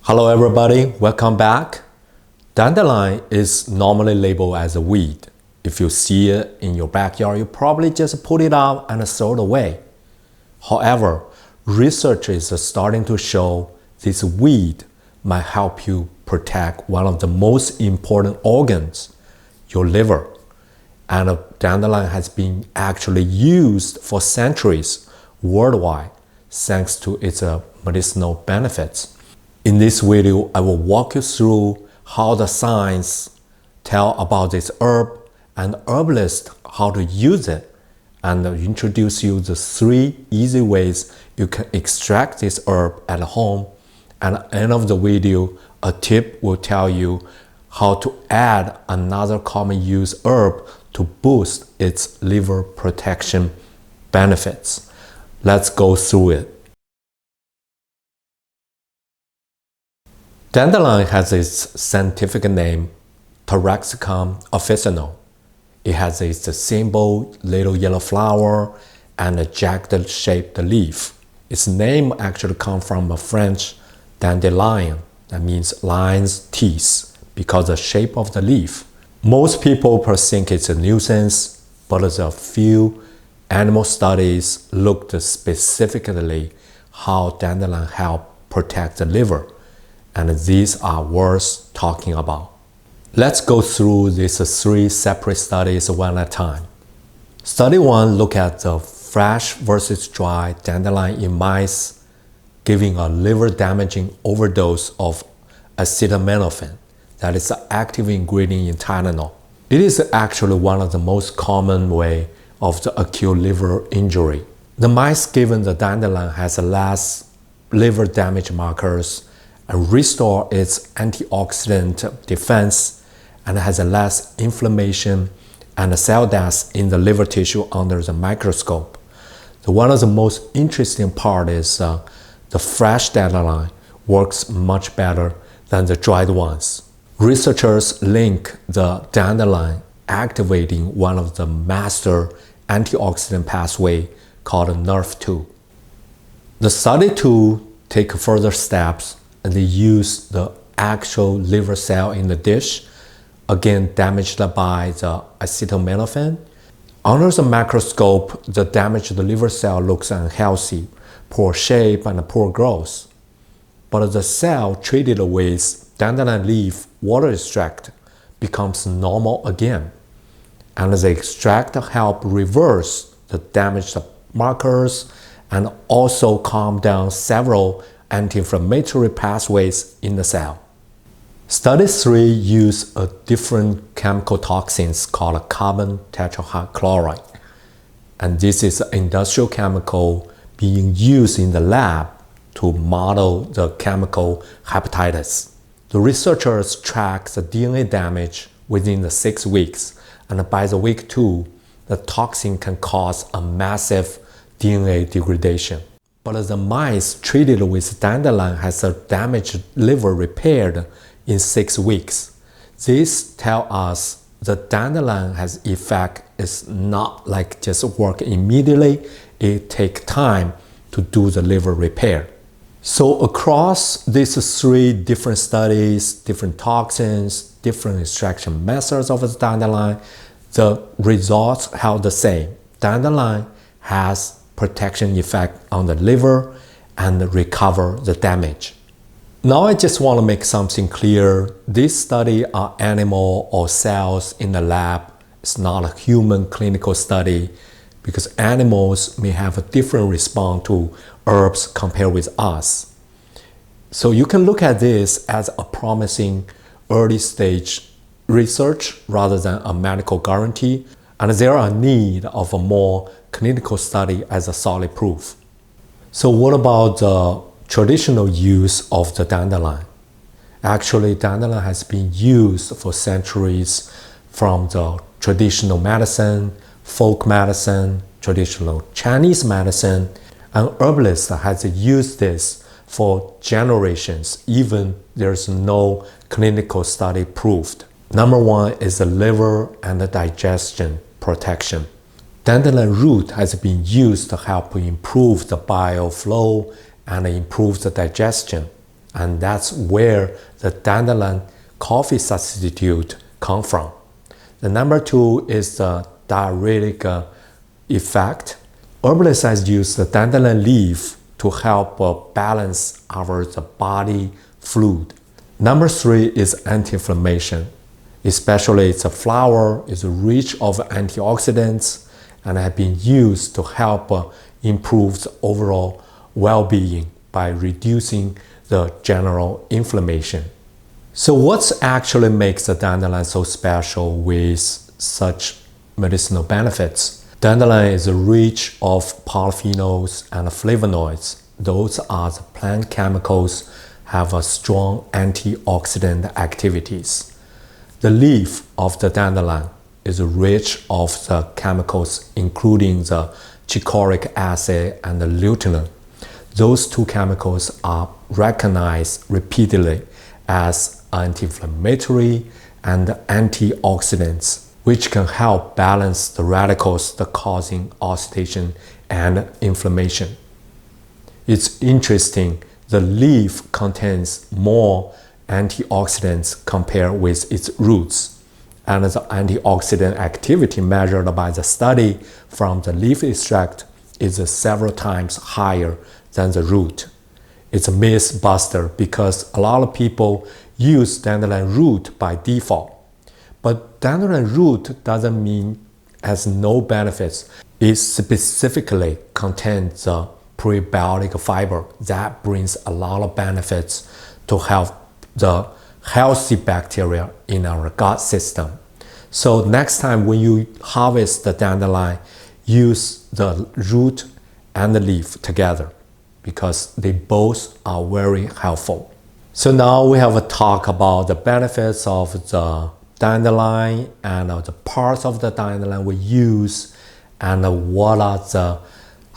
Hello everybody, welcome back. Dandelion is normally labeled as a weed. If you see it in your backyard, you probably just pull it out and throw it away. However, research is starting to show this weed might help you protect one of the most important organs, your liver. And dandelion has been actually used for centuries worldwide thanks to its medicinal benefits. In this video, I will walk you through how the science tell about this herb and herbalists how to use it, and introduce you the 3 easy ways you can extract this herb at home. And at the end of the video, a tip will tell you how to add another common use herb to boost its liver protection benefits. Let's go through it. Dandelion has its scientific name, Taraxacum officinal. It has its simple little yellow flower and a jagged-shaped leaf. Its name actually comes from a French dandelion, that means lion's teeth, because of the shape of the leaf. Most people think it's a nuisance, but a few animal studies looked specifically how dandelion help protect the liver, and these are worth talking about. Let's go through these 3 separate studies one at a time. Study 1 look at the fresh versus dry dandelion in mice giving a liver-damaging overdose of acetaminophen, that is the active ingredient in Tylenol. It is actually one of the most common way of the acute liver injury. The mice given the dandelion has less liver damage markers and restore its antioxidant defense, and has less inflammation and cell death in the liver tissue under the microscope. One of the most interesting part is the fresh dandelion works much better than the dried ones. Researchers link the dandelion activating one of the master antioxidant pathway called NRF2. The study 2 take further steps, and they use the actual liver cell in the dish, again damaged by the acetaminophen. Under the microscope, the damaged liver cell looks unhealthy, poor shape and poor growth. But the cell treated with dandelion leaf water extract becomes normal again. And the extract help reverse the damaged markers and also calm down several anti-inflammatory pathways in the cell. Study 3 use a different chemical toxins called carbon tetrahydrochloride. And this is an industrial chemical being used in the lab to model the chemical hepatitis. The researchers track the DNA damage within the 6 weeks, and by the week 2, the toxin can cause a massive DNA degradation. But the mice treated with dandelion has their damaged liver repaired in 6 weeks. This tells us the dandelion has effect is not like just work immediately, it takes time to do the liver repair. So across these 3 different studies, different toxins, different extraction methods of the dandelion, the results held the same. Dandelion has protection effect on the liver and recover the damage. Now I just want to make something clear. This study are animal or cells in the lab. It's not a human clinical study because animals may have a different response to herbs compared with us. So you can look at this as a promising early stage research rather than a medical guarantee, and there are need of a more clinical study as a solid proof. So what about the traditional use of the dandelion? Actually, dandelion has been used for centuries from the traditional medicine, folk medicine, traditional Chinese medicine, and herbalists has used this for generations, even there's no clinical study proved. Number 1 is the liver and the digestion protection. Dandelion root has been used to help improve the bile flow and improve the digestion. and that's where the dandelion coffee substitute come from. The number 2 is the diuretic effect. Herbalists use the dandelion leaf to help balance our body fluid. Number 3 is anti-inflammation. Especially its flower is rich of antioxidants and have been used to help improve the overall well-being by reducing the general inflammation. So what actually makes the dandelion so special with such medicinal benefits? Dandelion is rich of polyphenols and flavonoids. Those are the plant chemicals have a strong antioxidant activities. The leaf of the dandelion is rich of the chemicals including the chichoric acid and the lutein. Those 2 chemicals are recognized repeatedly as anti-inflammatory and antioxidants, which can help balance the radicals that causing oxidation and inflammation. It's interesting, the leaf contains more antioxidants compared with its roots, and the antioxidant activity measured by the study from the leaf extract is several times higher than the root. It's a myth buster because a lot of people use dandelion root by default. But dandelion root doesn't mean has no benefits. It specifically contains the prebiotic fiber that brings a lot of benefits to help the healthy bacteria in our gut system. So next time when you harvest the dandelion, use the root and the leaf together because they both are very helpful. So now we have a talk about the benefits of the dandelion and the parts of the dandelion we use and what are the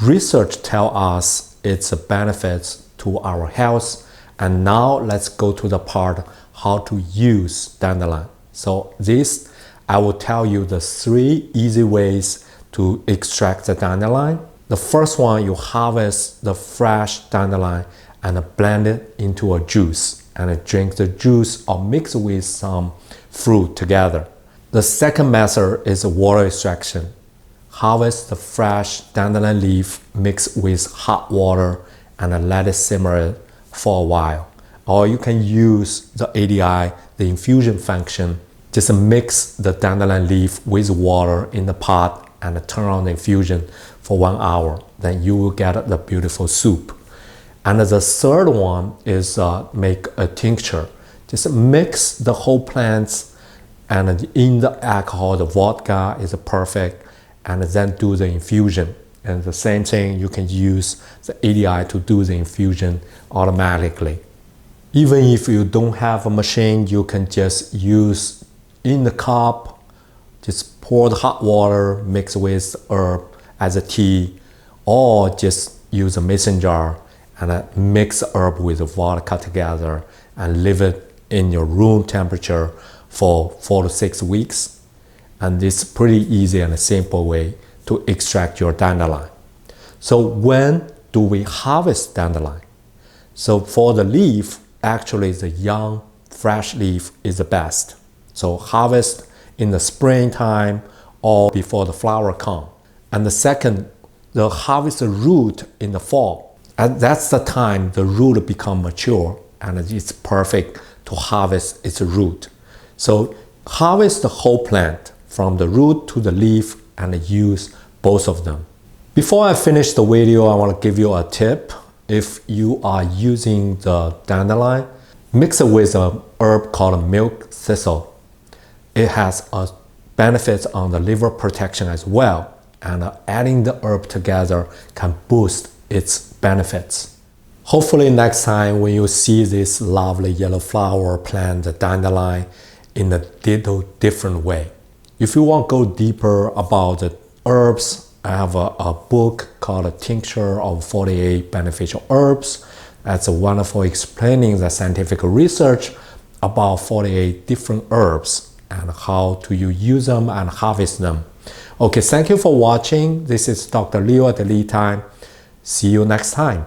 research tell us its benefits to our health. And now let's go to the part how to use dandelion. So this I will tell you the 3 easy ways to extract the dandelion. The first one, you harvest the fresh dandelion and blend it into a juice and drink the juice or mix with some fruit together. The second method is water extraction. Harvest the fresh dandelion leaf, mix with hot water and let it simmer for a while. Or you can use the ADI, the infusion function. Just mix the dandelion leaf with water in the pot and turn on the infusion for 1 hour. Then you will get the beautiful soup. And the third one is make a tincture. Just mix the whole plants and in the alcohol, the vodka is perfect, and then do the infusion. And the same thing, you can use the ADI to do the infusion automatically. Even if you don't have a machine, you can just use in the cup, just pour the hot water, mix with herb as a tea, or just use a mason jar and mix herb with the vodka together and leave it in your room temperature for 4 to 6 weeks. And this is pretty easy and a simple way to extract your dandelion. So when do we harvest dandelion? So for the leaf, actually the young fresh leaf is the best. So harvest in the springtime or before the flower comes. And the second, the harvest the root in the fall. And that's the time the root become mature and it's perfect to harvest its root. So harvest the whole plant from the root to the leaf and use both of them. Before I finish the video, I want to give you a tip. If you are using the dandelion, mix it with an herb called milk thistle. It has a benefits on the liver protection as well, and adding the herb together can boost its benefits. Hopefully next time when you see this lovely yellow flower plant, the dandelion, in a little different way. If you want to go deeper about the herbs, I have a book called A Tincture of 48 Beneficial Herbs. That's a wonderful explaining the scientific research about 48 different herbs and how to use them and harvest them. Okay, thank you for watching. This is Dr. Leo at LeTime. See you next time.